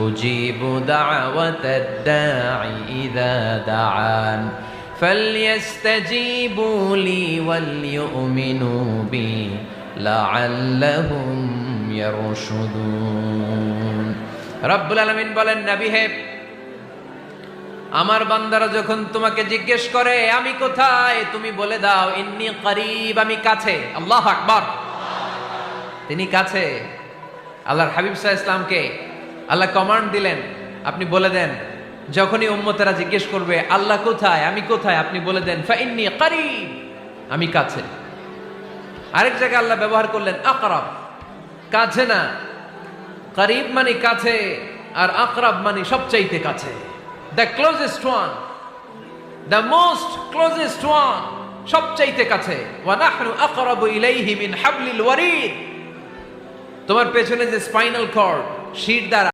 উজিবু দাওয়াতাদ দাঈ ইযা দাআন ফালইস্তাজিবু লি ওয়াল ইউমিনু বি লাআল্লাহুম ইয়ারশুদুন। রব্বুল আলামিন বলেন, নবী হে, আমার বান্দারা যখন তোমাকে জিজ্ঞেস করে আমি কোথায়, তুমি বলে দাও ইন্নী করিব, আমি কাছে। আল্লাহু আকবার, তিনি কাছে। আল্লাহর হাবিব সাল্লাল্লাহু আলাইহি ওয়াসাল্লামকে আল্লাহ কমান্ড দিলেন, আপনি বলে দেন যখনই উম্মতেরা জিজ্ঞেস করবে আল্লাহ কোথায়, আমি কোথায়, আপনি বলে দেন ফা ইন্নী করিব, আমি কাছে। আরেক জায়গায় আল্লাহ ব্যবহার করলেন আকরাব, কাছে না। করিব মানে কাছে, আর আকরাব মানে সবচাইতে কাছে। The closest one, the most closest one, সবচাইতে কাছে। ওয়া নাহনু আকরাবু ইলাইহি মিন হাবলিল ওয়ারিদ। তোমার পেছনে যে স্পাইনাল কর্ড, শির দ্বারা